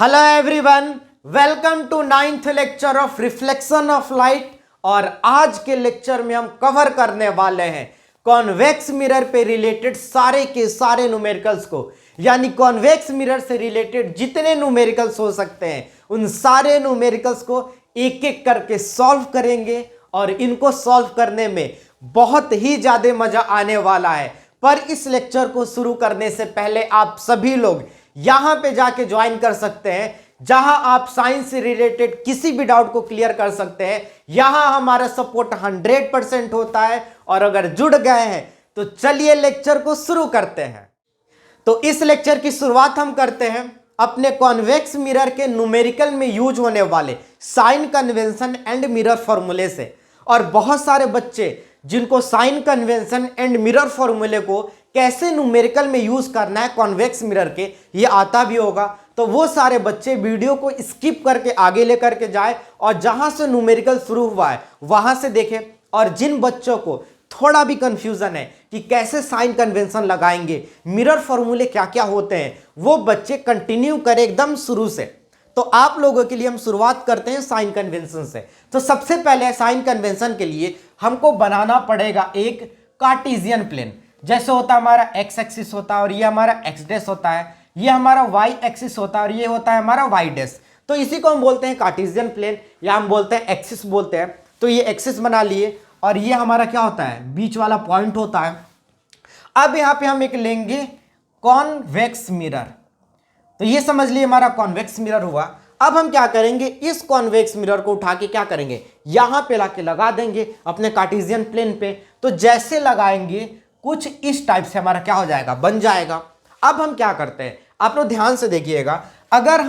Hello everyone, welcome to 9th lecture of reflection of light. और आज के lecture में हम कवर करने वाले हैं कॉन्वेक्स मिरर पे रिलेटेड सारे के सारे न्यूमेरिकल्स को, यानी कॉन्वेक्स मिरर से रिलेटेड जितने न्यूमेरिकल्स हो सकते हैं उन सारे न्यूमेरिकल्स को एक एक करके सॉल्व करेंगे। और इनको सॉल्व करने में बहुत ही ज्यादा मजा आने वाला है। पर इस लेक्चर को शुरू करने से पहले आप सभी लोग यहां पे जाके ज्वाइन कर सकते हैं, जहां आप साइंस से रिलेटेड किसी भी डाउट को क्लियर कर सकते हैं। यहां हमारा सपोर्ट 100% होता है। और अगर जुड़ गए हैं तो चलिए लेक्चर को शुरू करते हैं। तो इस लेक्चर की शुरुआत हम करते हैं अपने कॉन्वेक्स मिरर के न्यूमेरिकल में यूज होने वाले साइन कन्वेंशन एंड मिरर फॉर्मूले से। और बहुत सारे बच्चे जिनको साइन कन्वेंशन एंड मिरर फॉर्मूले को कैसे न्यूमेरिकल में यूज करना है कॉन्वेक्स मिरर के ये आता भी होगा, तो वो सारे बच्चे वीडियो को स्किप करके आगे लेकर के जाए और जहां से न्यूमेरिकल शुरू हुआ है वहां से देखें। और जिन बच्चों को थोड़ा भी कंफ्यूजन है कि कैसे साइन कन्वेंशन लगाएंगे, मिरर फॉर्मूले क्या क्या होते हैं, वो बच्चे कंटिन्यू करें एकदम शुरू से। तो आप लोगों के लिए हम शुरुआत करते हैं साइन कन्वेंशन से। तो सबसे पहले साइन कन्वेंशन के लिए हमको बनाना पड़ेगा एक कार्टेशियन प्लेन। जैसे होता है हमारा एक्स एक्सिस होता है और ये हमारा एक्स डैश होता है, ये हमारा वाई एक्सिस होता है और ये होता है हमारा वाई डैश। तो इसी को हम बोलते हैं कार्टेशियन प्लेन या हम बोलते हैं एक्सिस बोलते हैं। तो ये एक्सिस बना लिए और ये हमारा क्या होता है, बीच वाला पॉइंट होता है। अब यहाँ पे हम एक लेंगे कॉन्वेक्स मिरर। तो ये समझ लिए हमारा कॉन्वेक्स मिरर हुआ। अब हम क्या करेंगे, इस कॉन्वेक्स मिरर को उठा के क्या करेंगे, यहां पे लाके लगा देंगे अपने कार्टेशियन प्लेन पे। तो जैसे लगाएंगे कुछ इस टाइप से हमारा क्या हो जाएगा, बन जाएगा। अब हम क्या करते हैं, आप लोग ध्यान से देखिएगा। अगर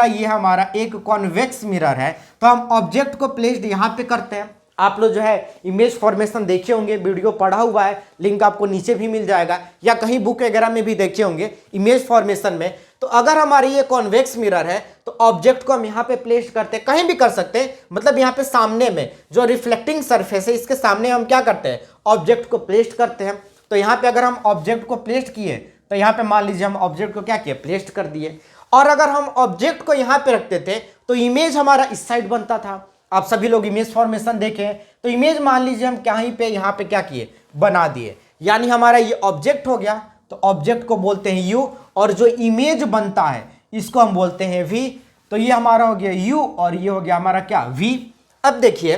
ये हमारा एक कॉन्वेक्स मिरर है तो हम ऑब्जेक्ट को प्लेस्ड यहां पे करते हैं। आप लोग जो है इमेज फॉर्मेशन देखे होंगे, वीडियो पढ़ा हुआ है, लिंक आपको नीचे भी मिल जाएगा या कहीं बुक वगैरह में भी देखे होंगे इमेज फॉर्मेशन में। तो अगर हमारी ये कॉन्वेक्स मिरर है तो ऑब्जेक्ट को हम यहाँ पे प्लेस करते हैं, कहीं भी कर सकते हैं, मतलब यहाँ पे सामने में जो रिफ्लेक्टिंग सरफेस है इसके सामने हम क्या करते हैं, ऑब्जेक्ट को प्लेस करते हैं। तो यहाँ पे अगर हम ऑब्जेक्ट को प्लेस किए तो यहाँ पे मान लीजिए हम ऑब्जेक्ट को क्या किए, प्लेस कर दिए। और अगर हम ऑब्जेक्ट को यहाँ पे रखते थे तो इमेज हमारा इस साइड बनता था। आप सभी लोग इमेज फॉर्मेशन देखें तो इमेज मान लीजिए हम कहीं पे यहाँ पे क्या किए, बना दिए, यानी हमारा ये ऑब्जेक्ट हो गया। तो ऑब्जेक्ट को बोलते हैं यू और जो इमेज बनता है इसको हम बोलते हैं वी। तो ये हमारा हो गया यू और ये हो गया हमारा क्या, वी। अब देखिए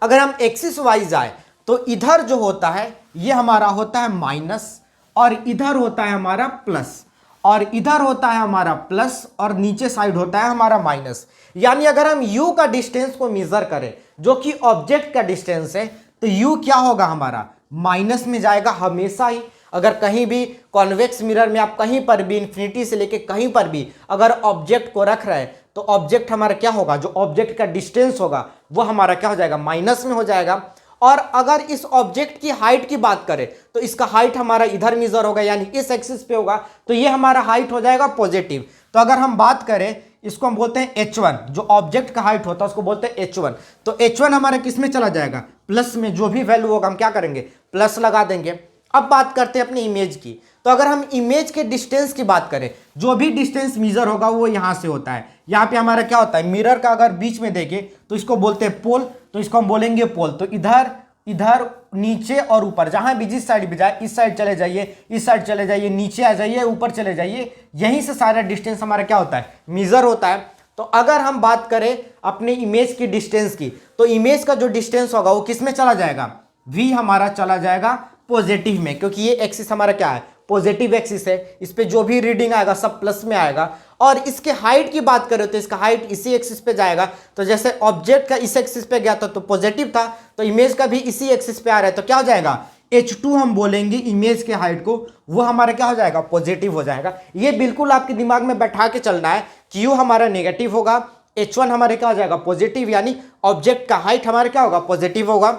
अगर हम एक्सिस वाइज आए तो इधर जो होता है ये हमारा होता है माइनस और इधर होता है हमारा प्लस और इधर होता है हमारा प्लस और नीचे साइड होता है हमारा माइनस। यानी अगर हम u का डिस्टेंस को मेजर करें जो कि ऑब्जेक्ट का डिस्टेंस है तो u क्या होगा, हमारा माइनस में जाएगा हमेशा ही। अगर कहीं भी कॉन्वेक्स मिरर में आप कहीं पर भी इंफिनिटी से लेके कहीं पर भी अगर ऑब्जेक्ट को रख रहे हैं तो ऑब्जेक्ट हमारा क्या होगा, जो ऑब्जेक्ट का डिस्टेंस होगा वो हमारा क्या हो जाएगा, माइनस में हो जाएगा। और अगर इस ऑब्जेक्ट की हाइट की बात करें तो इसका हाइट हमारा इधर मेजर होगा, यानी इस एक्सिस पे होगा, तो ये हमारा हाइट हो जाएगा पॉजिटिव। तो अगर हम बात करें इसको हम बोलते हैं h1, जो ऑब्जेक्ट का हाइट होता है उसको बोलते हैं h1। तो h1 हमारा किस में चला जाएगा, प्लस में। जो भी वैल्यू होगा हम क्या करेंगे, प्लस लगा देंगे। अब बात करते हैं अपनी इमेज की। तो अगर हम इमेज के डिस्टेंस की बात करें, जो भी डिस्टेंस मेजर होगा वो यहां से होता है। यहाँ पे हमारा क्या होता है, मिरर का अगर बीच में देखें तो इसको बोलते हैं पोल, तो इसको हम बोलेंगे पोल। तो इधर इधर नीचे और ऊपर, जहां भी जिस साइड भी जाए, इस साइड चले जाइए, इस साइड चले जाइए, नीचे आ जाइए, ऊपर चले जाइए, यहीं से सारा डिस्टेंस हमारा क्या होता है, मेजर होता है। तो अगर हम बात करें अपने इमेज की डिस्टेंस की तो इमेज का जो डिस्टेंस होगा वो किस में चला जाएगा, v हमारा चला जाएगा पॉजिटिव में, क्योंकि ये एक्सिस हमारा क्या है, पॉजिटिव एक्सिस है। इस पे जो भी रीडिंग आएगा सब प्लस में आएगा। और इसके हाइट की बात करें तो इसका हाइट इसी एक्सिस पे जाएगा। तो जैसे ऑब्जेक्ट का इस एक्सिस पे गया था तो पॉजिटिव था, तो इमेज का भी इसी एक्सिस पे आ रहा है, तो क्या हो जाएगा, h2 हम बोलेंगे इमेज के हाइट को, वो हमारा क्या हो जाएगा, पॉजिटिव हो जाएगा। ये बिल्कुल आपके दिमाग में बैठा के चलना है कि u हमारा नेगेटिव होगा, h1 हमारे क्या हो जाएगा, पॉजिटिव, यानी ऑब्जेक्ट का हाइट हमारा क्या होगा, पॉजिटिव होगा।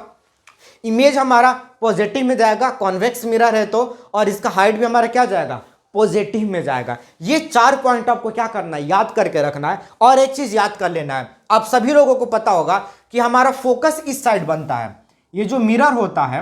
इमेज हमारा पॉजिटिव में जाएगा, कॉन्वेक्स मिरर है तो, और इसका हाइट भी हमारा क्या जाएगा, पॉजिटिव में जाएगा। ये 4 पॉइंट आपको क्या करना है, याद करके रखना है। और एक चीज याद कर लेना है, आप सभी लोगों को पता होगा कि हमारा फोकस इस साइड बनता है। ये जो मिरर होता है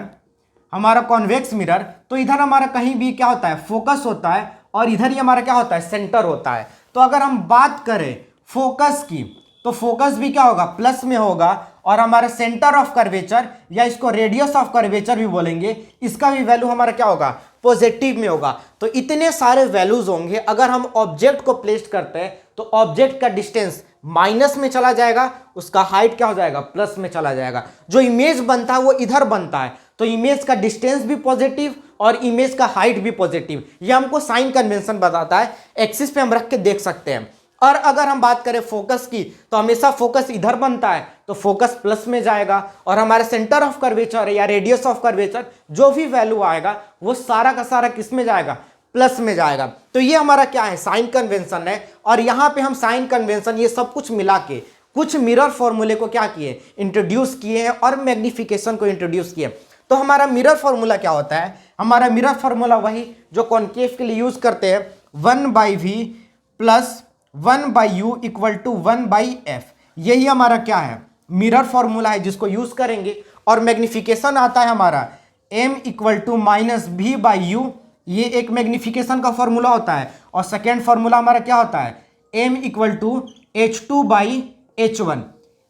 हमारा कॉन्वेक्स मिरर, तो इधर हमारा कहीं भी क्या होता है, फोकस होता है और इधर ही हमारा क्या होता है, सेंटर होता है। तो अगर हम बात करें फोकस की, तो फोकस भी क्या होगा, प्लस में होगा, और हमारा सेंटर ऑफ कर्वेचर या इसको रेडियस ऑफ कर्वेचर भी बोलेंगे, इसका भी वैल्यू हमारा क्या होगा, पॉजिटिव में होगा। तो इतने सारे वैल्यूज होंगे। अगर हम ऑब्जेक्ट को प्लेस करते हैं तो ऑब्जेक्ट का डिस्टेंस माइनस में चला जाएगा, उसका हाइट क्या हो जाएगा, प्लस में चला जाएगा। जो इमेज बनता है वो इधर बनता है, तो इमेज का डिस्टेंस भी पॉजिटिव और इमेज का हाइट भी पॉजिटिव। ये हमको साइन कन्वेंशन बताता है, एक्सिस पे हम रख के देख सकते हैं। और अगर हम बात करें फोकस की, तो हमेशा फोकस इधर बनता है, तो फोकस प्लस में जाएगा, और हमारे सेंटर ऑफ कर्वेचर या रेडियस ऑफ कर्वेचर जो भी वैल्यू आएगा वो सारा का सारा किस में जाएगा, प्लस में जाएगा। तो ये हमारा क्या है, साइन कन्वेंशन है। और यहां पे हम साइन कन्वेंशन ये सब कुछ मिला के कुछ मिरर फॉर्मूले को क्या किए, इंट्रोड्यूस किए हैं, और मैग्निफिकेशन को इंट्रोड्यूस किए। तो हमारा मिरर फॉर्मूला क्या होता है, हमारा मिरर फॉर्मूला वही जो कॉन्केव के लिए यूज करते हैं, 1/v plus 1/u equal to 1/f। यही हमारा क्या है, मिरर फॉर्मूला है, जिसको यूज करेंगे। और मैग्निफिकेशन आता है हमारा m इक्वल टू -v/u, ये एक मैग्निफिकेशन का फॉर्मूला होता है। और सेकेंड फॉर्मूला हमारा क्या होता है, m इक्वल टू h2/h1।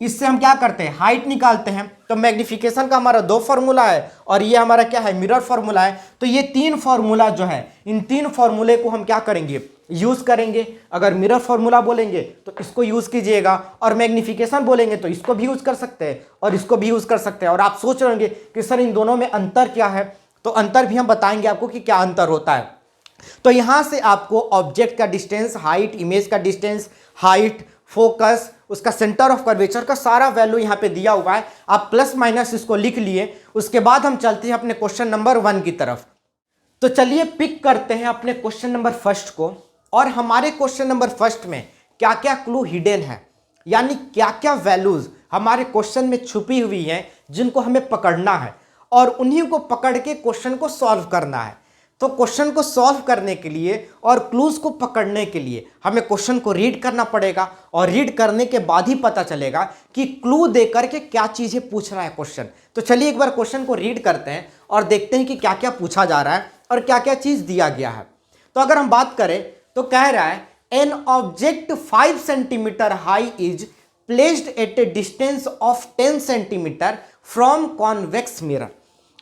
इससे हम क्या करते हैं, हाइट निकालते हैं। तो मैग्निफिकेशन का हमारा 2 फॉर्मूला है, और ये हमारा क्या है, मिरर फॉर्मूला है। तो ये 3 फॉर्मूला जो है, इन 3 फॉर्मूले को हम क्या करेंगे, यूज करेंगे। अगर मिरर फॉर्मूला बोलेंगे तो इसको यूज कीजिएगा, और मैग्निफिकेशन बोलेंगे तो इसको भी यूज कर सकते हैं और इसको भी यूज कर सकते हैं। और आप सोच रहे होंगे कि सर इन दोनों में अंतर क्या है, तो अंतर भी हम बताएंगे आपको कि क्या अंतर होता है। तो यहां से आपको ऑब्जेक्ट का डिस्टेंस, हाइट, इमेज का डिस्टेंस, हाइट, फोकस, उसका सेंटर ऑफ कर्वेचर का सारा वैल्यू यहाँ पे दिया हुआ है। आप प्लस माइनस इसको लिख लिए। उसके बाद हम चलते हैं अपने क्वेश्चन नंबर 1 की तरफ। तो चलिए पिक करते हैं अपने क्वेश्चन नंबर 1 को। और हमारे क्वेश्चन नंबर 1 में क्या क्या क्लू हिडन है, यानी क्या क्या वैल्यूज हमारे क्वेश्चन में छुपी हुई हैं, जिनको हमें पकड़ना है और उन्हीं को पकड़ के क्वेश्चन को सॉल्व करना है। तो क्वेश्चन को सॉल्व करने के लिए और क्लूज को पकड़ने के लिए हमें क्वेश्चन को रीड करना पड़ेगा, और रीड करने के बाद ही पता चलेगा कि क्लू देकर के क्या चीजें पूछ रहा है क्वेश्चन। तो चलिए एक बार क्वेश्चन को रीड करते हैं और देखते हैं कि क्या क्या पूछा जा रहा है और क्या क्या चीज दिया गया है। तो अगर हम बात करें तो कह रहा है an object 5 centimetre high is placed at A distance of 10 centimetre from convex mirror.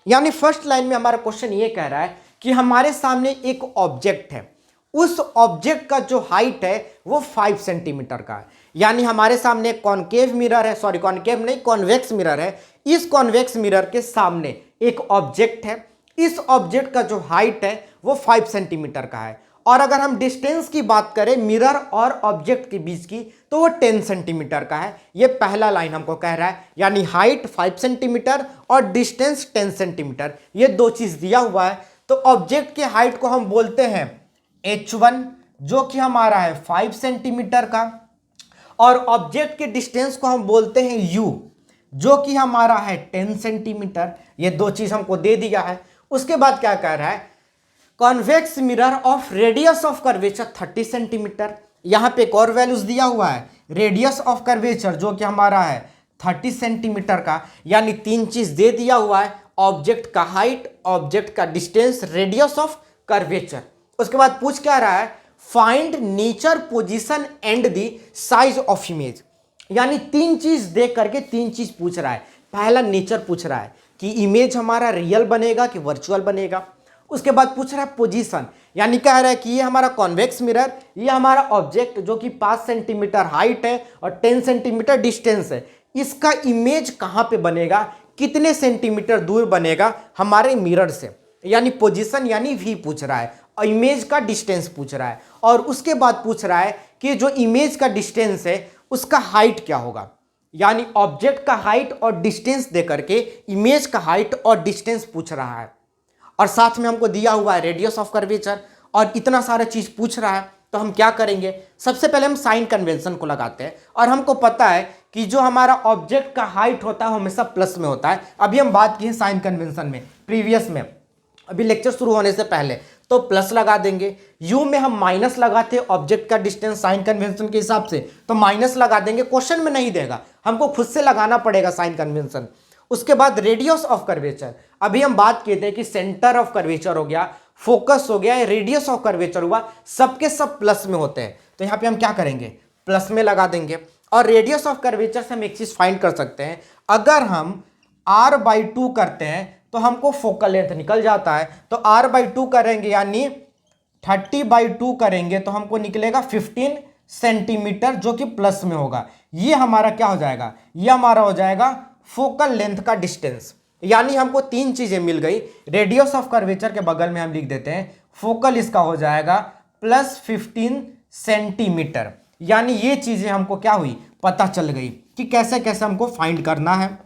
यानी फर्स्ट लाइन में हमारा क्वेश्चन ये कह रहा है कि हमारे सामने एक ऑब्जेक्ट है, उस ऑब्जेक्ट का जो हाइट है वो 5 सेंटीमीटर का है। यानी हमारे सामने कॉन्केव मिरर है, सॉरी कॉन्केव नहीं, कॉन्वेक्स मिरर है। इस कॉन्वेक्स मिरर के सामने एक ऑब्जेक्ट है, इस ऑब्जेक्ट का जो हाइट है वो 5 सेंटीमीटर का है। और अगर हम डिस्टेंस की बात करें मिरर और ऑब्जेक्ट के बीच की, तो वो 10 सेंटीमीटर का है। ये पहला लाइन हमको कह रहा है, यानी हाइट 5 सेंटीमीटर और डिस्टेंस 10 सेंटीमीटर, ये 2 चीज दिया हुआ है। तो ऑब्जेक्ट के हाइट को हम बोलते हैं h1, जो कि हमारा है 5 सेंटीमीटर का, और ऑब्जेक्ट के डिस्टेंस को हम बोलते हैं u, जो कि हमारा है 10 सेंटीमीटर। ये 2 चीज हमको दे दिया है। उसके बाद क्या कह रहा है, convex mirror of radius of curvature 30 centimetre. यहां पे एक और वैल्यूज दिया हुआ है, रेडियस ऑफ कर्वेचर जो कि हमारा है 30 सेंटीमीटर का। यानी 3 चीज दे दिया हुआ है, ऑब्जेक्ट का हाइट, ऑब्जेक्ट का डिस्टेंस, रेडियस ऑफ कर्वेचर। उसके बाद पूछ क्या रहा है, find nature, position and the size of image. यानी 3 चीज दे करके 3 चीज पूछ रहा है। पहला नेचर पूछ रहा है कि इमेज हमारा रियल बनेगा कि वर्चुअल बनेगा। उसके बाद पूछ रहा है पोजीशन, यानी कह रहा है कि ये हमारा कॉन्वेक्स मिरर, ये हमारा ऑब्जेक्ट जो कि 5 सेंटीमीटर हाइट है और 10 सेंटीमीटर डिस्टेंस है, इसका इमेज कहाँ पे बनेगा, कितने सेंटीमीटर दूर बनेगा हमारे मिरर से। यानी पोजीशन यानी वी पूछ रहा है, और इमेज का डिस्टेंस पूछ रहा है। और उसके बाद पूछ रहा है कि जो इमेज का डिस्टेंस है उसका हाइट क्या होगा। यानी ऑब्जेक्ट का हाइट और डिस्टेंस दे करके इमेज का हाइट और डिस्टेंस पूछ रहा है। और साथ में हमको दिया हुआ है रेडियस ऑफ कर्वेचर, और इतना सारा चीज पूछ रहा है। तो हम क्या करेंगे, सबसे पहले हम साइन कन्वेंशन को लगाते हैं। और हमको पता है कि जो हमारा ऑब्जेक्ट का हाइट होता है वो हमेशा प्लस में होता है। अभी हम बात की है साइन कन्वेंशन में, प्रीवियस में, अभी लेक्चर शुरू होने से पहले। तो प्लस लगा देंगे, यू में हम माइनस लगाते हैं ऑब्जेक्ट का डिस्टेंस साइन कन्वेंशन के हिसाब से, तो माइनस लगा देंगे। क्वेश्चन में नहीं देगा, हमको खुद से लगाना पड़ेगा साइन कन्वेंशन। उसके बाद रेडियस ऑफ कर्वेचर, अभी हम बात किए थे कि सेंटर ऑफ कर्वेचर हो गया, फोकस हो गया, रेडियस ऑफ कर्वेचर हुआ, सबके सब प्लस में होते हैं। तो यहाँ पे हम क्या करेंगे, प्लस में लगा देंगे। और रेडियस ऑफ कर्वेचर से हम एक चीज फाइंड कर सकते हैं, अगर हम r/2 करते हैं तो हमको फोकल लेंथ निकल जाता है। तो r/2 करेंगे यानी 30/2 करेंगे तो हमको निकलेगा 15 सेंटीमीटर, जो कि प्लस में होगा। ये हमारा क्या हो जाएगा, ये हमारा हो जाएगा फोकल लेंथ का डिस्टेंस। यानी हमको तीन चीजें मिल गई। रेडियस ऑफ कर्वेचर के बगल में हम लिख देते हैं फोकल, इसका हो जाएगा +15 सेंटीमीटर। यानी ये चीजें हमको क्या हुई, पता चल गई कि कैसे कैसे हमको फाइंड करना है।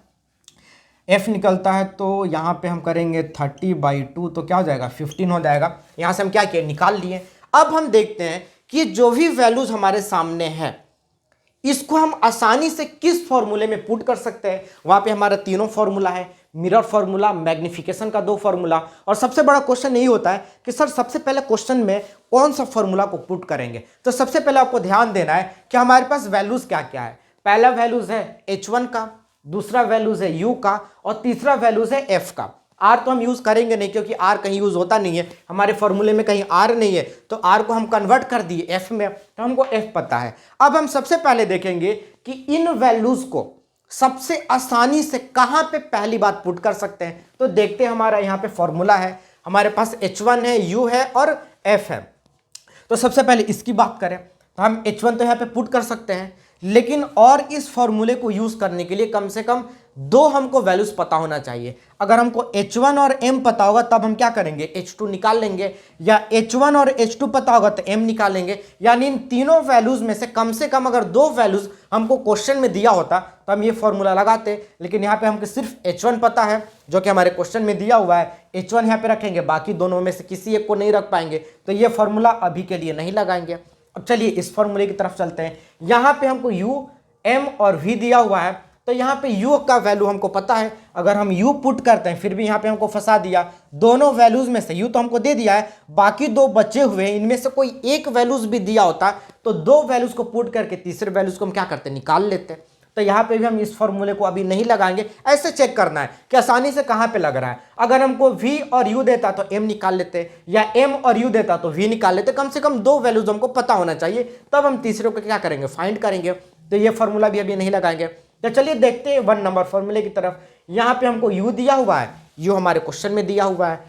F निकलता है तो यहाँ पे हम करेंगे 30/2, तो क्या हो जाएगा 15 हो जाएगा। यहाँ से हम क्या किए, निकाल लिए। अब हम देखते हैं कि जो भी वैल्यूज हमारे सामने है इसको हम आसानी से किस फॉर्मूले में पुट कर सकते हैं। वहां पे हमारा तीनों फॉर्मूला है, मिरर फॉर्मूला, मैग्निफिकेशन का 2 फॉर्मूला। और सबसे बड़ा क्वेश्चन यही होता है कि सर सबसे पहले क्वेश्चन में कौन सा फॉर्मूला को पुट करेंगे। तो सबसे पहले आपको ध्यान देना है कि हमारे पास वैल्यूज क्या क्या है। पहला वैल्यूज है h1 का, दूसरा वैल्यूज है u का, और तीसरा वैल्यूज है f का। r तो हम यूज करेंगे नहीं क्योंकि r कहीं यूज होता नहीं है, हमारे फॉर्मूले में कहीं r नहीं है, तो r को हम कन्वर्ट कर दिए f में, तो हमको f पता है। अब हम सबसे पहले देखेंगे कि इन वैल्यूज को सबसे आसानी से कहां पे पहली बात पुट कर सकते हैं। तो देखते हैं, हमारा यहाँ पे फॉर्मूला है, हमारे पास h1 है, u है और f है। तो सबसे पहले इसकी बात करें तो हम h1 तो यहाँ पे पुट कर सकते हैं, लेकिन और इस फॉर्मूले को यूज करने के लिए कम से कम 2 हमको वैल्यूज पता होना चाहिए। अगर हमको h1 और m पता होगा तब हम क्या करेंगे, h2 निकाल लेंगे, या h1 और h2 पता होगा तो m निकालेंगे। यानी इन तीनों वैल्यूज में से कम अगर 2 वैल्यूज हमको क्वेश्चन में दिया होता तो हम ये फॉर्मूला लगाते, लेकिन यहाँ पे हमको सिर्फ h1 पता है जो कि हमारे क्वेश्चन में दिया हुआ है। h1 यहाँ पे रखेंगे, बाकी दोनों में से किसी एक को नहीं रख पाएंगे, तो ये फॉर्मूला अभी के लिए नहीं लगाएंगे। अब चलिए इस फॉर्मूले की तरफ चलते हैं। यहाँ पे हमको u, m और v दिया हुआ है, तो यहाँ पे u का वैल्यू हमको पता है। अगर हम u पुट करते हैं, फिर भी यहाँ पे हमको फंसा दिया। दोनों वैल्यूज में से u तो हमको दे दिया है, बाकी 2 बचे हुए हैं, इनमें से कोई एक वैल्यूज भी दिया होता तो 2 वैल्यूज को पुट करके तीसरे वैल्यूज को हम क्या करते, निकाल लेते। तो यहाँ पे भी हम इस फॉर्मूले को अभी नहीं लगाएंगे, ऐसे चेक करना है कि आसानी से कहाँ पे लग रहा है। अगर हमको v और u देता तो m निकाल लेते, या m और u देता तो v निकाल लेते। कम से कम 2 वैल्यूज हमको पता होना चाहिए, तब हम तीसरे को क्या करेंगे, फाइंड करेंगे। तो ये फॉर्मूला भी अभी नहीं लगाएंगे। तो चलिए देखते हैं 1 नंबर फॉर्मूले की तरफ। यहाँ पे हमको u दिया हुआ है, u हमारे क्वेश्चन में दिया हुआ है।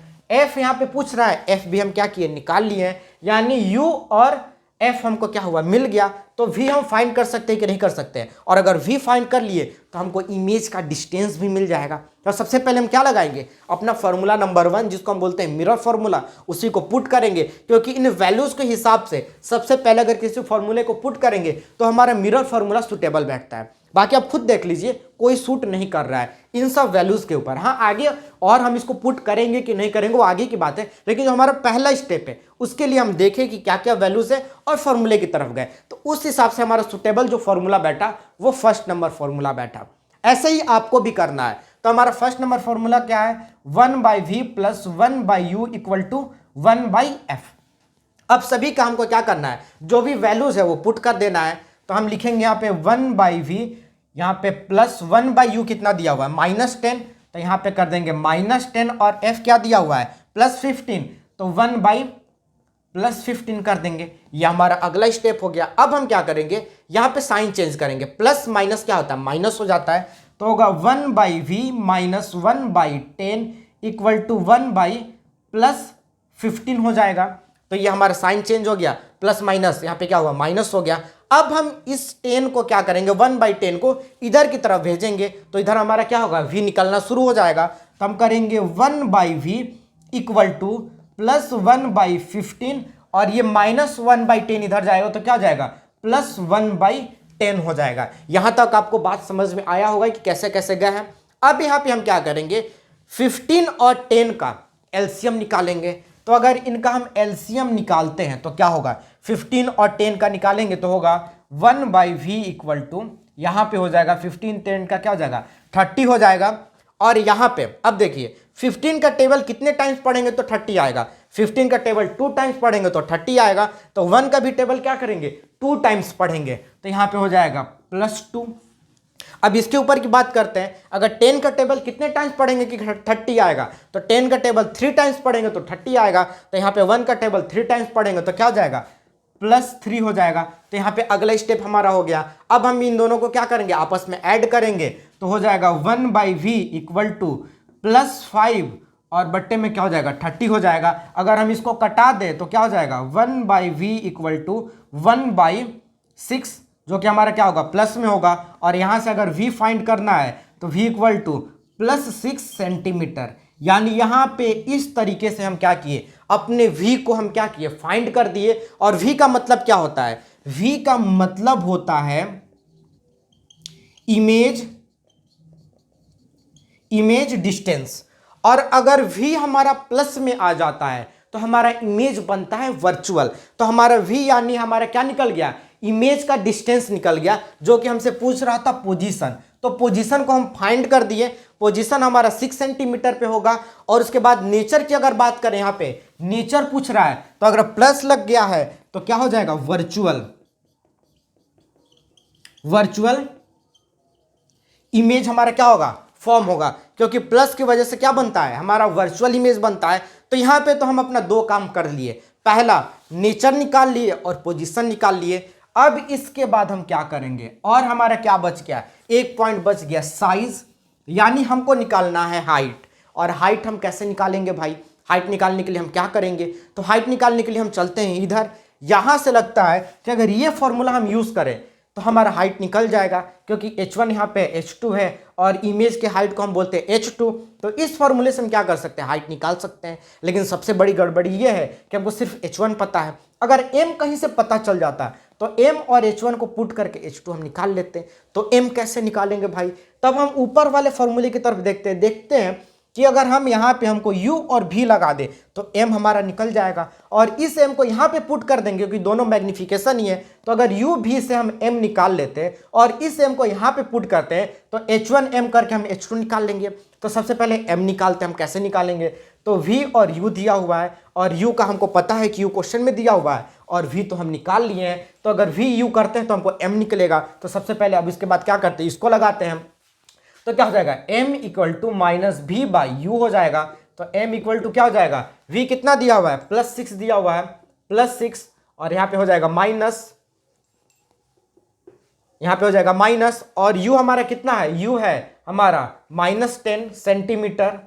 f यहाँ पे पूछ रहा है, f भी हम क्या किए, निकाल लिए हैं। यानी u और f हमको क्या हुआ, मिल गया। तो v हम फाइंड कर सकते हैं कि नहीं कर सकते हैं। और अगर v फाइंड कर लिए तो हमको इमेज का डिस्टेंस भी मिल जाएगा। तो सबसे पहले हम क्या लगाएंगे, अपना फॉर्मूला नंबर 1 जिसको हम बोलते हैं मिरर फॉर्मूला, उसी को पुट करेंगे। क्योंकि इन वैल्यूज के हिसाब से सबसे पहले अगर किसी फॉर्मूले को पुट करेंगे तो हमारा मिरर फॉर्मूला सुटेबल बैठता है। बाकी आप खुद देख लीजिए, कोई सूट नहीं कर रहा है इन सब वैल्यूज के ऊपर। हाँ, आगे और हम इसको पुट करेंगे कि नहीं करेंगे वो आगे की बात है, लेकिन जो हमारा पहला स्टेप है उसके लिए हम देखें कि क्या क्या वैल्यूज है और फॉर्मूले की तरफ गए, तो उस हिसाब से हमारा सुटेबल जो फॉर्मूला बैठा वो फर्स्ट नंबर फॉर्मूला बैठा। ऐसे ही आपको भी करना है। तो हमारा फर्स्ट नंबर फॉर्मूला क्या है, 1/v + 1/u = 1/f। अब सभी का हमको क्या करना है, जो भी वैल्यूज है वो पुट कर देना है। तो हम लिखेंगे यहाँ पे 1/v, यहाँ पे प्लस 1/u कितना दिया हुआ है, -10, तो यहाँ पे कर देंगे -10, और f क्या दिया हुआ है, +15, तो 1/+15 कर देंगे। ये हमारा अगला स्टेप हो गया। अब हम क्या करेंगे, यहाँ पे साइन चेंज करेंगे, प्लस माइनस क्या होता है, माइनस हो जाता है। तो होगा 1/v - 1/10 = 1/+15 हो जाएगा। तो ये हमारा साइन चेंज हो गया, प्लस माइनस यहाँ पे क्या हुआ, माइनस हो गया। अब हम इस 10 को क्या करेंगे, 1/10 को इधर की तरफ भेजेंगे, तो इधर हमारा क्या होगा, v निकलना शुरू हो जाएगा। तो हम करेंगे 1/v = +1/15, और ये -1/10 इधर जाएगा तो क्या हो जाएगा, +1/10 हो जाएगा। यहां तक आपको बात समझ में आया होगा कि कैसे कैसे गए हैं। अब यहाँ पे हम क्या करेंगे, 15 और 10 का एलसीएम निकालेंगे। तो अगर इनका हम एलसीएम निकालते हैं तो क्या होगा, 15 और 10 का निकालेंगे तो होगा 1/v = यहाँ पे हो जाएगा 15 10 का क्या हो जाएगा, 30 हो जाएगा। और यहाँ पे अब देखिए 15 का टेबल कितने टाइम्स पढ़ेंगे तो 30 आएगा, 15 का टेबल 2 टाइम्स पढ़ेंगे तो 30 आएगा। तो 1 का भी टेबल क्या करेंगे, 2 टाइम्स पढ़ेंगे, तो यहाँ पे हो जाएगा +2। अब इसके ऊपर की बात करते हैं, अगर 10 का टेबल कितने टाइम्स पढ़ेंगे कि 30 आएगा, तो 10 का टेबल 3 टाइम्स पढ़ेंगे तो 30 आएगा। तो यहाँ पे 1 का टेबल 3 टाइम्स पढ़ेंगे तो क्या हो जाएगा, +3 हो जाएगा। तो यहाँ पे अगला स्टेप हमारा हो गया। अब हम इन दोनों को क्या करेंगे, आपस में ऐड करेंगे, तो हो जाएगा 1/v इक्वल टू +5 और बट्टे में क्या हो जाएगा 30 हो जाएगा। अगर हम इसको कटा दें तो क्या हो जाएगा 1/v इक्वल टू 1/6, जो कि हमारा क्या होगा प्लस में होगा। और यहां से अगर v फाइंड करना है तो v इक्वल टू +6 सेंटीमीटर। यानी यहां पे इस तरीके से हम क्या किए, अपने v को हम क्या किए फाइंड कर दिए। और v का मतलब क्या होता है, v का मतलब होता है इमेज डिस्टेंस। और अगर v हमारा प्लस में आ जाता है तो हमारा इमेज बनता है वर्चुअल। तो हमारा v यानी हमारा क्या निकल गया, इमेज का डिस्टेंस निकल गया, जो कि हमसे पूछ रहा था पोजीशन। तो पोजीशन को हम फाइंड कर दिए। पोजीशन हमारा 6 सेंटीमीटर पे होगा। और उसके बाद नेचर की अगर बात करें, यहां पे नेचर पूछ रहा है, तो अगर प्लस लग गया है तो क्या हो जाएगा वर्चुअल इमेज हमारा क्या होगा फॉर्म होगा। क्योंकि प्लस की वजह से क्या बनता है, हमारा वर्चुअल इमेज बनता है। तो यहां पे तो हम अपना दो काम कर लिए, पहला नेचर निकाल लिए और पोजीशन निकाल लिए। अब इसके बाद हम क्या करेंगे, और हमारा क्या बच गया, एक पॉइंट बच गया साइज, यानी हमको निकालना है हाइट। और हाइट हम कैसे निकालेंगे भाई, हाइट निकालने के लिए हम क्या करेंगे, तो हाइट निकालने के लिए हम चलते हैं इधर। यहां से लगता है कि अगर ये फॉर्मूला हम यूज करें तो हमारा हाइट निकल जाएगा, क्योंकि h1 यहाँ पे h2 है और इमेज के हाइट को हम बोलते हैं h2। तो इस फॉर्मूले से हम क्या कर सकते हैं, हाइट निकाल सकते हैं। लेकिन सबसे बड़ी गड़बड़ी ये है कि हमको सिर्फ h1 पता है। अगर m कहीं से पता चल जाता है तो m और h1 को पुट करके h2 हम निकाल लेते हैं। तो m कैसे निकालेंगे भाई, तब हम ऊपर वाले फॉर्मूले की तरफ देखते हैं कि अगर हम यहाँ पे हमको u और v लगा दे तो m हमारा निकल जाएगा। और इस m को यहाँ पे पुट कर देंगे, क्योंकि दोनों मैग्निफिकेशन ही है। तो अगर u v से हम m निकाल लेते हैं और इस m को यहाँ पे पुट करते हैं तो h1m करके हम h2 निकाल लेंगे। तो सबसे पहले m निकालते हैं। हम कैसे निकालेंगे, तो v और u दिया हुआ है और u का हमको पता है कि u क्वेश्चन में दिया हुआ है और v तो हम निकाल लिए हैं। तो अगर v u करते हैं तो हमको m निकलेगा। तो सबसे पहले अब इसके बाद क्या करते हैं, इसको लगाते हैं। तो क्या हो जाएगा m इक्वल टू -v/u हो जाएगा। तो m इक्वल टू क्या हो जाएगा, v कितना दिया हुआ है +6 दिया हुआ है, +6 और यहाँ पे हो जाएगा माइनस, यहाँ पे हो जाएगा माइनस। और u हमारा कितना है, u है हमारा -10 सेंटीमीटर।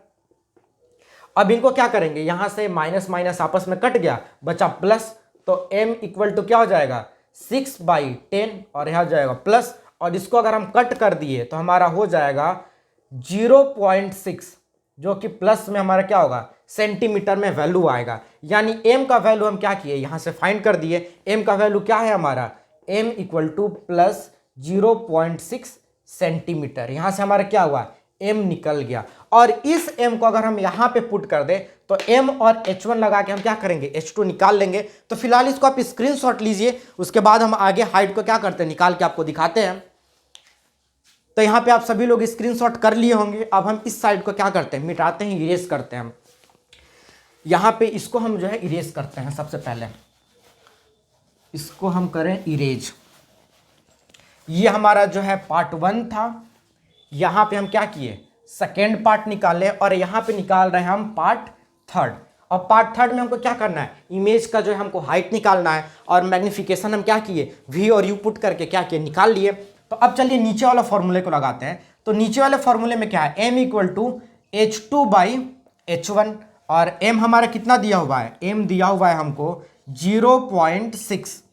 अब इनको क्या करेंगे, यहां से माइनस माइनस आपस में कट गया, बचा प्लस। तो m इक्वल टू क्या हो जाएगा 6/10 और यहाँ हो जाएगा प्लस। और इसको अगर हम कट कर दिए तो हमारा हो जाएगा 0.6, जो कि प्लस में हमारा क्या होगा सेंटीमीटर में वैल्यू आएगा। यानी m का वैल्यू हम क्या किए, यहां से फाइंड कर दिए। m का वैल्यू क्या है हमारा, m इक्वल टू +0.6 सेंटीमीटर। यहां से हमारा क्या हुआ, m निकल गया। और इस m को अगर हम यहां पे पुट कर दे तो m और h1 लगा के हम क्या करेंगे h2 निकाल लेंगे। तो फिलहाल इसको आप स्क्रीनशॉट लीजिए, उसके बाद हम आगे हाइट को क्या करते हैं निकाल के आपको दिखाते हैं। तो यहां पे आप सभी लोग स्क्रीनशॉट कर लिए होंगे। अब हम इस साइड को क्या करते हैं, मिटाते हैं, इरेज करते हैं। हम यहां पे इसको हम जो है इरेज करते हैं। सबसे पहले इसको हम करें इरेज। ये हमारा जो है पार्ट 1 था। यहां पे हम क्या किए, सेकेंड पार्ट निकाले और यहां पे निकाल रहे हैं हम पार्ट 3rd। और पार्ट 3rd में हमको क्या करना है, इमेज का जो है हमको हाइट निकालना है। और मैग्निफिकेशन हम क्या किए, v और u पुट करके क्या किए, निकाल लिए। तो अब चलिए नीचे वाला फॉर्मूले को लगाते हैं। तो नीचे वाले फॉर्मूले में क्या है, m इक्वल टू h2/h1। और m हमारा कितना दिया हुआ है, m दिया हुआ है हमको 0.6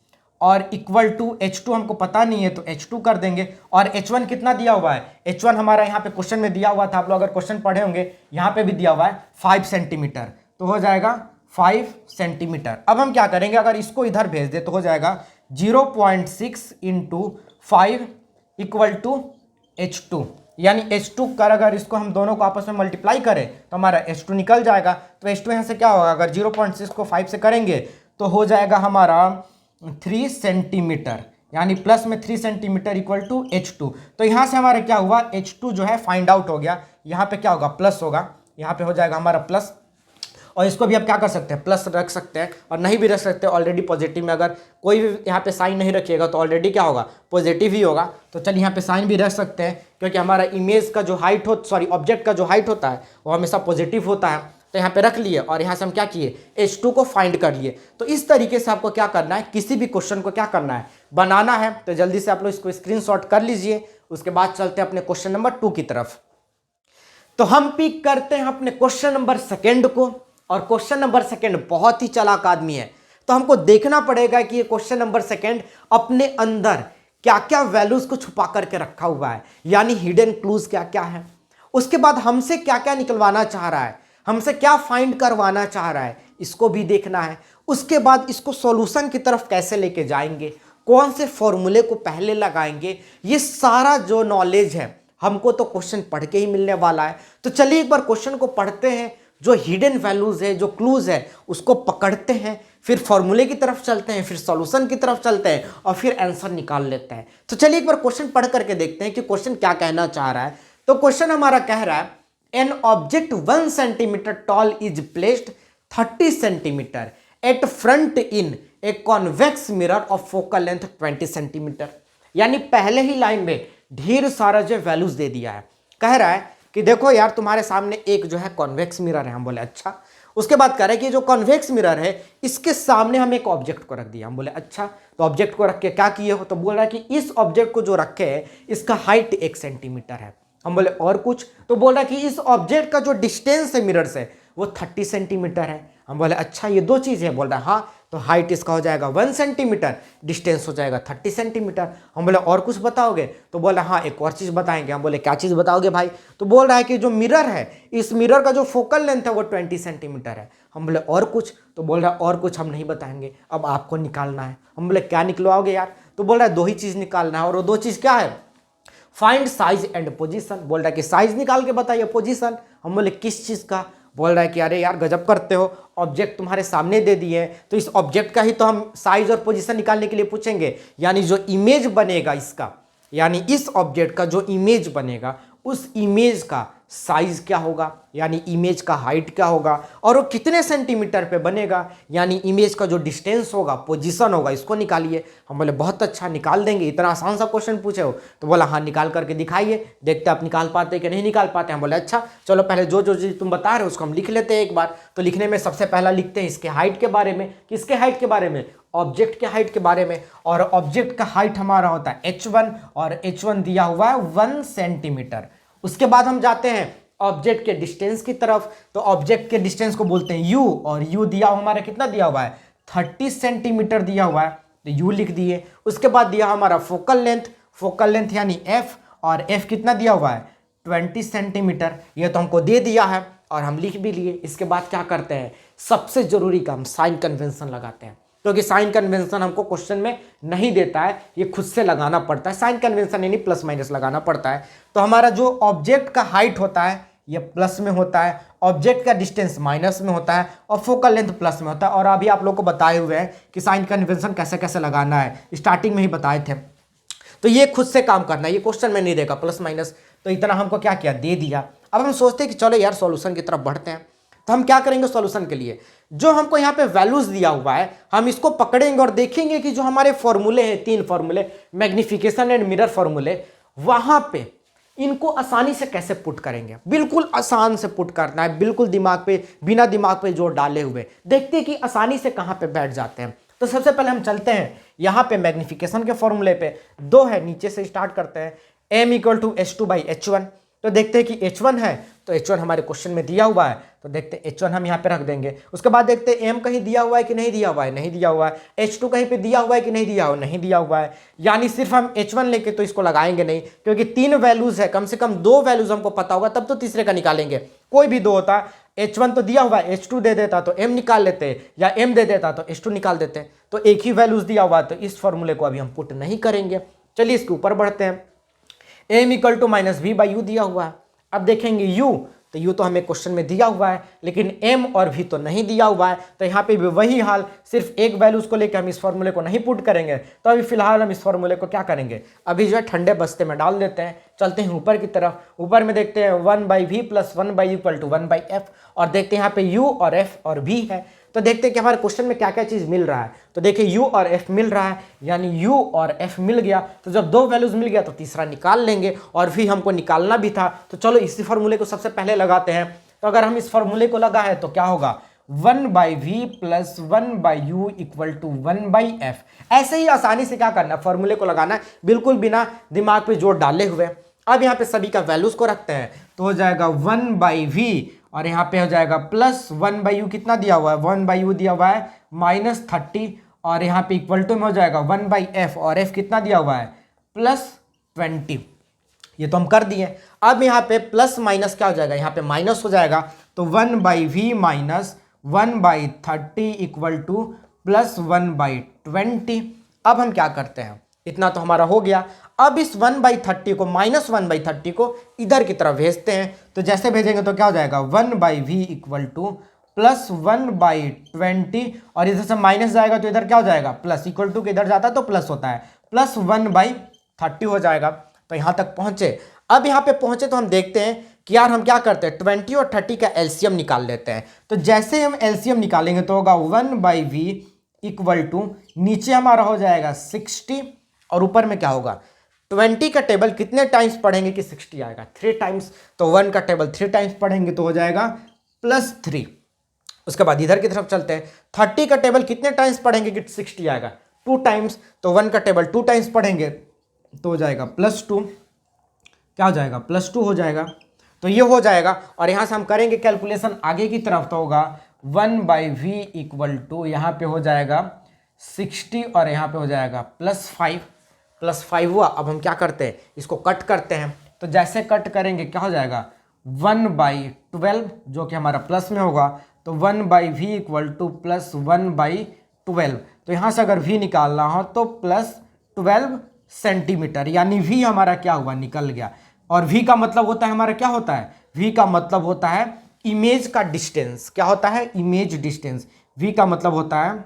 और इक्वल टू h2 हमको पता नहीं है तो h2 कर देंगे। और h1 कितना दिया हुआ है, h1 हमारा यहाँ पे क्वेश्चन में दिया हुआ था, आप लोग अगर क्वेश्चन पढ़े होंगे यहाँ पे भी दिया हुआ है 5 सेंटीमीटर। तो हो जाएगा 5 सेंटीमीटर। अब हम क्या करेंगे, अगर इसको इधर भेज दे तो हो जाएगा 0.6 × 5 इक्वल टू h2। यानी h2 कर अगर इसको हम दोनों को आपस में मल्टीप्लाई करें तो हमारा h2 निकल जाएगा। तो h2 यहाँ से क्या होगा, अगर 0.6 को 5 से करेंगे तो हो जाएगा हमारा 3 सेंटीमीटर, यानी प्लस में 3 सेंटीमीटर इक्वल टू h2। तो यहाँ से हमारा क्या हुआ, h2 जो है फाइंड आउट हो गया। यहाँ पे क्या होगा, प्लस होगा, यहाँ पे हो जाएगा हमारा प्लस। और इसको भी आप क्या कर सकते हैं, प्लस रख सकते हैं और नहीं भी रख सकते ऑलरेडी पॉजिटिव में। अगर कोई भी यहाँ पे साइन नहीं रखिएगा तो ऑलरेडी क्या होगा, पॉजिटिव ही होगा। तो चलिए यहाँ पे साइन भी रख सकते हैं, क्योंकि हमारा इमेज का जो हाइट हो, सॉरी ऑब्जेक्ट का जो हाइट होता है वो हमेशा पॉजिटिव होता है। तो यहाँ पे रख लिए और यहाँ से हम क्या किए H2 को फाइंड कर लिए। तो इस तरीके से आपको क्या करना है, किसी भी क्वेश्चन को क्या करना है, बनाना है। तो जल्दी से आप लोग इसको स्क्रीनशॉट कर लीजिए। उसके बाद चलते हैं अपने क्वेश्चन नंबर 2 की तरफ। तो हम पिक करते हैं अपने क्वेश्चन नंबर 2 को, और क्वेश्चन नंबर 2 बहुत ही चालाक आदमी है। तो हमको देखना पड़ेगा कि ये क्वेश्चन नंबर 2 अपने अंदर क्या क्या वैल्यूज को छुपा करके रखा हुआ है, यानी हिडन क्लूज क्या क्या है। उसके बाद हमसे क्या क्या निकलवाना चाह रहा है, हमसे क्या फाइंड करवाना चाह रहा है, इसको भी देखना है। उसके बाद इसको सॉल्यूशन की तरफ कैसे लेके जाएंगे, कौन से फॉर्मूले को पहले लगाएंगे, ये सारा जो नॉलेज है हमको तो क्वेश्चन पढ़ के ही मिलने वाला है। तो चलिए एक बार क्वेश्चन को पढ़ते हैं, जो हिडन वैल्यूज है, जो क्लूज है, उसको पकड़ते हैं, फिर फॉर्मूले की तरफ चलते हैं, फिर सॉल्यूशन की तरफ चलते हैं और फिर आंसर निकाल लेते हैं। तो चलिए एक बार क्वेश्चन पढ़ करके देखते हैं कि क्वेश्चन क्या कहना चाह रहा है। तो क्वेश्चन हमारा कह रहा है an object 1 centimetre tall is placed 30 centimetre at front in a convex mirror of focal length 20 centimetre. यानी पहले ही लाइन में ढेर सारा जो वैल्यूज दे दिया है। कह रहा है कि देखो यार तुम्हारे सामने एक जो है कॉन्वेक्स मिरर है। हम बोले अच्छा। उसके बाद कह रहे हैं कि जो कॉन्वेक्स मिरर है इसके सामने हम एक ऑब्जेक्ट को रख दिया। हम बोले अच्छा। तो ऑब्जेक्ट को रख के क्या किए हो, तो बोल रहा है कि इस ऑब्जेक्ट को जो रखे है इसका हाइट 1 सेंटीमीटर है। हम बोले और कुछ, तो बोल रहा है कि इस ऑब्जेक्ट का जो डिस्टेंस है मिरर से वो 30 सेंटीमीटर है। हम बोले अच्छा ये 2 चीज़ है। बोल रहा है हाँ, तो हाइट इसका हो जाएगा 1 सेंटीमीटर, डिस्टेंस हो जाएगा 30 सेंटीमीटर। हम बोले और कुछ बताओगे, तो बोला हाँ एक और चीज़ बताएंगे। हम बोले क्या चीज़ बताओगे भाई, तो बोल रहा है कि जो मिरर है इस मिरर का जो फोकल लेंथ है वो 20 सेंटीमीटर है। हम बोले और कुछ, तो बोल रहा है और कुछ हम नहीं बताएंगे, अब आपको निकालना है। हम बोले क्या निकलवाओगे यार, तो बोल रहा है 2 ही चीज़ निकालना है, और वो 2 चीज़ क्या है, फाइंड साइज एंड पोजीशन। बोल रहा है कि साइज निकाल के बताइए, पोजीशन। हम बोले किस चीज़ का, बोल रहा है कि अरे यार गजब करते हो, ऑब्जेक्ट तुम्हारे सामने दे दिए हैं तो इस ऑब्जेक्ट का ही तो हम साइज और पोजीशन निकालने के लिए पूछेंगे। यानी जो इमेज बनेगा इसका, यानी इस ऑब्जेक्ट का जो इमेज बनेगा उस इमेज का साइज क्या होगा, यानी इमेज का हाइट क्या होगा, और वो कितने सेंटीमीटर पे बनेगा, यानी इमेज का जो डिस्टेंस होगा, पोजीशन होगा, इसको निकालिए। हम बोले बहुत अच्छा, निकाल देंगे, इतना आसान सा क्वेश्चन पूछे हो। तो बोला हाँ निकाल करके दिखाइए, देखते आप निकाल पाते कि नहीं निकाल पाते। हम बोले अच्छा चलो पहले जो जो चीज़ तुम बता रहे हो उसको हम लिख लेते हैं एक बार। तो लिखने में सबसे पहला लिखते हैं इसके हाइट के बारे में। किसके हाइट के बारे में, ऑब्जेक्ट के हाइट के बारे में। और ऑब्जेक्ट का हाइट हमारा होता है h1, और h1 दिया हुआ है 1 सेंटीमीटर। उसके बाद हम जाते हैं ऑब्जेक्ट के डिस्टेंस की तरफ। तो ऑब्जेक्ट के डिस्टेंस को बोलते हैं u, और u दिया हुआ हमारा कितना दिया हुआ है 30 सेंटीमीटर दिया हुआ है, तो u लिख दिए। उसके बाद दिया हमारा फोकल लेंथ यानी f, और f कितना दिया हुआ है 20 सेंटीमीटर, ये तो हमको दे दिया है और हम लिख भी लिए। इसके बाद क्या करते हैं, सबसे जरूरी काम साइन कन्वेंशन लगाते हैं, क्योंकि साइन कन्वेंशन हमको क्वेश्चन में नहीं देता है, ये खुद से लगाना पड़ता है। साइन कन्वेंशन यानी प्लस माइनस लगाना पड़ता है। तो हमारा जो ऑब्जेक्ट का हाइट होता है ये प्लस में होता है, ऑब्जेक्ट का डिस्टेंस माइनस में होता है, और फोकल लेंथ प्लस में होता है। और अभी आप लोग को बताए हुए हैं कि साइन कन्वेंशन कैसे कैसे लगाना है, स्टार्टिंग में ही बताए थे। तो ये खुद से काम करना है, ये क्वेश्चन में नहीं देगा प्लस माइनस। तो इतना हमको क्या किया, दे दिया। अब हम सोचते हैं कि चलो यार सॉल्यूशन की तरफ बढ़ते हैं। तो हम क्या करेंगे सॉल्यूशन के लिए, जो हमको यहाँ पे वैल्यूज दिया हुआ है हम इसको पकड़ेंगे और देखेंगे कि जो हमारे फॉर्मूले हैं 3 फॉर्मूले, मैग्निफिकेशन एंड मिरर फॉर्मूले, वहां पे इनको आसानी से कैसे पुट करेंगे। बिल्कुल आसान से पुट करना है, बिल्कुल दिमाग पे, बिना दिमाग पे जोर डाले हुए। देखते हैं कि आसानी से कहाँ पे बैठ जाते हैं। तो सबसे पहले हम चलते हैं यहाँ पे मैग्निफिकेशन के फॉर्मूले पे। 2 है, नीचे से स्टार्ट करते हैं। m = h2/h1। तो देखते हैं कि h1 है, तो h1 हमारे क्वेश्चन में दिया हुआ है, तो देखते हैं h1 हम यहाँ पे रख देंगे। उसके बाद देखते हैं m कहीं दिया हुआ है कि नहीं दिया हुआ है, नहीं दिया हुआ है। h2 कहीं पे दिया हुआ है कि नहीं दिया हुआ, नहीं दिया हुआ है। यानी सिर्फ हम h1 लेके तो इसको लगाएंगे नहीं, क्योंकि 3 वैल्यूज है, कम से कम 2 वैल्यूज हमको पता होगा तब तो तीसरे का निकालेंगे। कोई भी 2 होता, h1 तो दिया हुआ है, h2 दे देता तो m निकाल लेते, या m दे देता तो h2 निकाल देते। तो एक ही वैल्यूज दिया हुआ है, तो इस फॉर्मूले को अभी हम पुट नहीं करेंगे। चलिए इसके ऊपर बढ़ते हैं। m = -v/u दिया हुआ है। अब देखेंगे u, तो u तो हमें क्वेश्चन में दिया हुआ है, लेकिन m और v तो नहीं दिया हुआ है। तो यहाँ पे भी वही हाल, सिर्फ एक वैल्यूज को लेकर हम इस फॉर्मूले को नहीं पुट करेंगे। तो अभी फिलहाल हम इस फॉर्मूले को क्या करेंगे, अभी जो है ठंडे बस्ते में डाल देते हैं। चलते हैं ऊपर की तरफ। ऊपर में देखते हैं 1/v + 1/u = 1/f, और देखते हैं यहाँ पे u और f और v है। तो देखते हैं कि हमारे क्वेश्चन में क्या क्या चीज़ मिल रहा है। तो देखिए u और f मिल रहा है, यानी u और f मिल गया। तो जब 2 वैल्यूज मिल गया तो तीसरा निकाल लेंगे, और भी हमको निकालना भी था। तो चलो इसी फॉर्मूले को सबसे पहले लगाते हैं। तो अगर हम इस फॉर्मूले को लगा है तो क्या होगा 1/v plus 1/u equal to 1/f। ऐसे ही आसानी से क्या करना है, फॉर्मूले को लगाना है बिल्कुल बिना दिमाग पे जोर डाले हुए। अब यहाँ पे सभी का वैल्यूज को रखते हैं तो हो जाएगा 1/v और यहाँ पे हो जाएगा प्लस 1/u, कितना दिया हुआ है 1/u दिया हुआ है -30 और यहाँ पे इक्वल टू में हो जाएगा 1/f और f कितना दिया हुआ है +20। ये तो हम कर दिए। अब यहाँ पे प्लस माइनस क्या हो जाएगा, यहाँ पे माइनस हो जाएगा तो 1/v minus 1/30 equal two plus 1/20। अब हम क्या करते हैं, इतना तो हमारा हो गया। अब इस 1/30 को माइनस 1/30 को इधर की तरफ भेजते हैं, तो जैसे भेजेंगे तो क्या हो जाएगा 1/v इक्वल टू प्लस 1/20 और इधर से माइनस जाएगा तो इधर क्या हो जाएगा प्लस, इक्वल टू के इधर जाता है तो प्लस होता है, प्लस 1/30 हो जाएगा। तो यहाँ तक पहुंचे। अब यहाँ पे पहुंचे तो हम देखते हैं कि यार हम क्या करते हैं 20 और 30 का एलसीएम निकाल लेते हैं। तो जैसे हम एलसीएम निकालेंगे तो होगा 1/v इक्वल टू नीचे हमारा हो जाएगा 60 और ऊपर में क्या होगा 20 का टेबल कितने टाइम्स पढ़ेंगे कि 60 आएगा 3 टाइम्स, तो 1 का टेबल 3 टाइम्स पढ़ेंगे तो हो जाएगा +3। उसके बाद इधर की तरफ चलते हैं, 30 का टेबल कितने टाइम्स पढ़ेंगे कि 60 आएगा 2 टाइम्स, तो 1 का टेबल 2 टाइम्स पढ़ेंगे तो हो जाएगा +2। क्या हो जाएगा +2 हो जाएगा। तो ये हो जाएगा और यहाँ से हम करेंगे कैलकुलेशन आगे की तरफ तो होगा 1/v इक्वल टू यहाँ पे हो जाएगा 60 और यहाँ पे हो जाएगा +5 हुआ। अब हम क्या करते हैं इसको कट करते हैं, तो जैसे कट करेंगे क्या हो जाएगा 1/12 जो कि हमारा प्लस में होगा, तो 1/v इक्वल टू प्लस 1/12। तो यहाँ से अगर v निकालना हो तो +12 सेंटीमीटर, यानी v हमारा क्या हुआ निकल गया। और v का मतलब होता है हमारा क्या होता है, v का मतलब होता है इमेज का डिस्टेंस। क्या होता है इमेज डिस्टेंस, v का मतलब होता है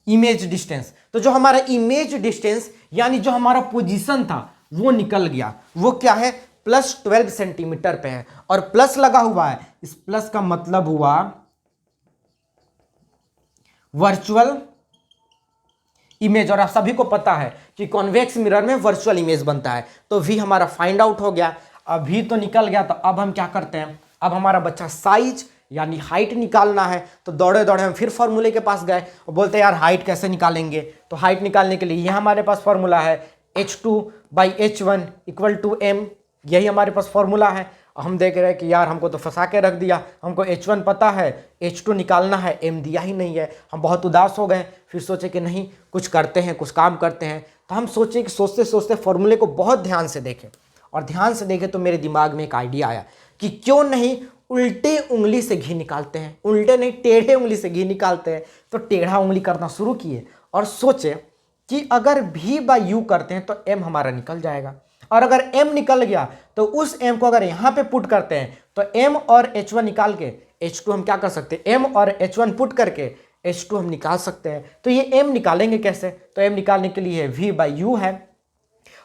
इमेज डिस्टेंस। तो जो हमारा इमेज डिस्टेंस यानी जो हमारा पोजीशन था वो निकल गया, वो क्या है +12 सेंटीमीटर पे है और प्लस लगा हुआ है। इस प्लस का मतलब हुआ वर्चुअल इमेज, और आप सभी को पता है कि कॉन्वेक्स मिरर में वर्चुअल इमेज बनता है। तो v हमारा फाइंड आउट हो गया। अब v तो निकल गया, तो अब हम क्या करते हैं, अब हमारा बच्चा साइज यानी हाइट निकालना है। तो दौड़े दौड़े हम फिर फॉर्मूले के पास गए और बोलते हैं यार हाइट कैसे निकालेंगे। तो हाइट निकालने के लिए ये हमारे पास फॉर्मूला है h2/h1 इक्वल टू m, यही हमारे पास फॉर्मूला है। हम देख रहे हैं कि यार हमको तो फंसा के रख दिया, हमको h1 पता है, h2 निकालना है, m दिया ही नहीं है। हम बहुत उदास हो गए, फिर सोचे कि नहीं कुछ करते हैं, कुछ काम करते हैं। तो हम सोचे कि सोचते सोचते फॉर्मूले को बहुत ध्यान से देखें, और ध्यान से देखें तो मेरे दिमाग में एक आइडिया आया कि क्यों नहीं उल्टे उंगली से घी निकालते हैं, उल्टे नहीं टेढ़े उंगली से घी निकालते हैं। तो टेढ़ा उंगली करना शुरू किए और सोचे कि अगर v/u करते हैं तो m हमारा निकल जाएगा, और अगर m निकल गया तो उस m को अगर यहाँ पे पुट करते हैं तो m और h1 निकाल के h2 हम क्या कर सकते हैं, m और h1 पुट करके h2 हम निकाल सकते हैं। तो ये m निकालेंगे कैसे, तो m निकालने के लिए v/u है,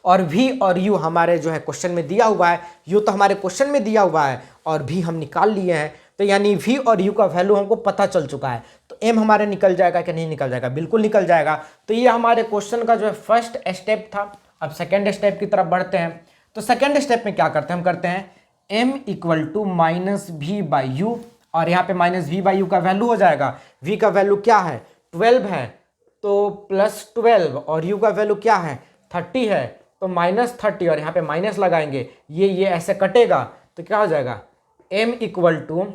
और v और u हमारे जो है क्वेश्चन में दिया हुआ है, u तो हमारे क्वेश्चन में दिया हुआ है और v हम निकाल लिए हैं। तो यानी v और u का वैल्यू हमको पता चल चुका है। तो m हमारे निकल जाएगा कि नहीं निकल जाएगा, बिल्कुल निकल जाएगा। तो ये हमारे क्वेश्चन का जो है फर्स्ट स्टेप था। अब सेकेंड स्टेप की तरफ बढ़ते हैं। तो सेकेंड स्टेप में क्या करते हैं, हम करते हैं m इक्वल टू -v/u, और यहाँ पे -v/u का वैल्यू हो जाएगा, v का वैल्यू क्या है 12 है तो +12, और u का वैल्यू क्या है 30 है तो -30, और यहाँ पे माइनस लगाएंगे, ये ऐसे कटेगा तो क्या हो जाएगा m इक्वल टू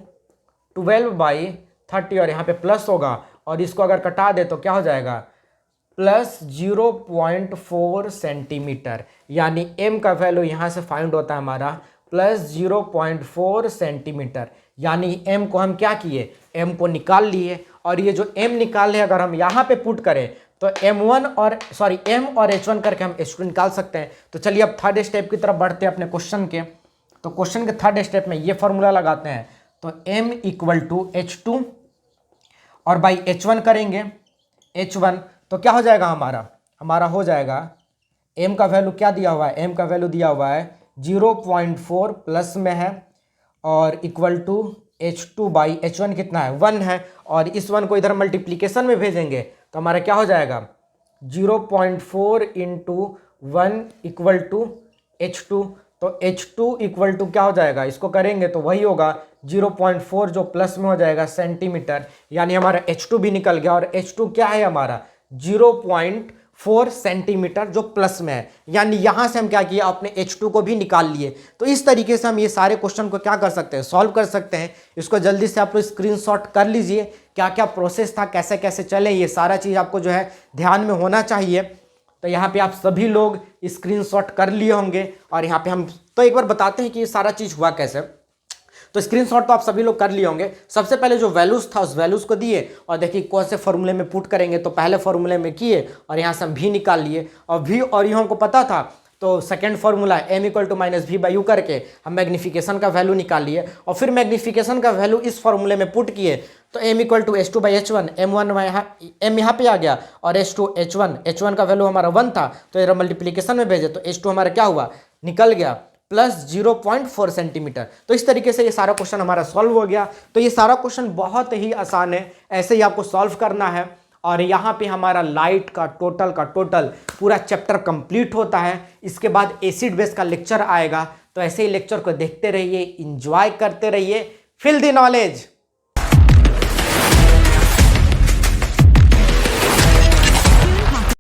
12/30, और यहाँ पे प्लस होगा, और इसको अगर कटा दे तो क्या हो जाएगा +0.4 सेंटीमीटर। यानी m का वैल्यू यहाँ से फाइंड होता है हमारा +0.4 सेंटीमीटर। यानी m को हम क्या किए, m को निकाल लिए, और ये जो m निकाल लिया अगर हम यहाँ पे पुट करें तो m और h1 करके हम h2 निकाल सकते हैं। तो चलिए अब थर्ड स्टेप की तरफ बढ़ते हैं अपने क्वेश्चन के। तो क्वेश्चन के थर्ड स्टेप में ये फॉर्मूला लगाते हैं, तो m इक्वल टू h2 और बाई h1 करेंगे h1, तो क्या हो जाएगा हमारा हो जाएगा m का वैल्यू क्या दिया हुआ है, m का वैल्यू दिया हुआ है 0.4 प्लस में है, और इक्वल टू h2/h1 कितना है 1 है, और इस 1 को इधर मल्टीप्लीकेशन में भेजेंगे तो हमारा क्या हो जाएगा 0.4 × 1 इक्वल टू h2। तो H2 इक्वल टू क्या हो जाएगा, इसको करेंगे तो वही होगा 0.4 जो प्लस में हो जाएगा सेंटीमीटर, यानी हमारा H2 भी निकल गया। और H2 क्या है हमारा 0.4 सेंटीमीटर जो प्लस में है, यानी यहां से हम क्या किया अपने H2 को भी निकाल लिए। तो इस तरीके से हम ये सारे क्वेश्चन को क्या कर सकते हैं, सॉल्व कर सकते हैं। इसको जल्दी से आप लोग स्क्रीनशॉट कर लीजिए, क्या क्या प्रोसेस था, कैसे कैसे चले, ये सारा चीज आपको जो है ध्यान में होना चाहिए। तो यहाँ पे आप सभी लोग स्क्रीनशॉट कर लिए होंगे और यहाँ पे हम तो एक बार बताते हैं कि ये सारा चीज हुआ कैसे। तो स्क्रीनशॉट तो आप सभी लोग कर लिए होंगे। सबसे पहले जो वैल्यूज था उस वैल्यूज को दिए और देखिए कौन से फॉर्मूले में पुट करेंगे, तो पहले फॉर्मूले में किए और यहाँ से हम भी निकाल लिए और भी, और ये हमको पता था तो second formula m equal to minus v by u करके हम मैग्निफिकेशन का वैल्यू निकाल लिए और फिर मैग्निफिकेशन का वैल्यू इस फॉर्मूले में पुट किए। तो m equal to h two by h one, m यहाँ पे आ गया और h1 का वैल्यू हमारा 1 था तो ये मल्टीप्लीकेशन में भेजे तो h2 हमारा क्या हुआ निकल गया प्लस 0.4 सेंटीमीटर। तो इस तरीके से ये सारा क्वेश्चन हमारा सॉल्व हो गया। तो ये सारा क्वेश्चन बहुत ही आसान है, ऐसे ही आपको सॉल्व करना है। और यहाँ पे हमारा लाइट का टोटल पूरा चैप्टर कंप्लीट होता है। इसके बाद एसिड बेस का लेक्चर आएगा, तो ऐसे ही लेक्चर को देखते रहिए, इंजॉय करते रहिए, फील द नॉलेज।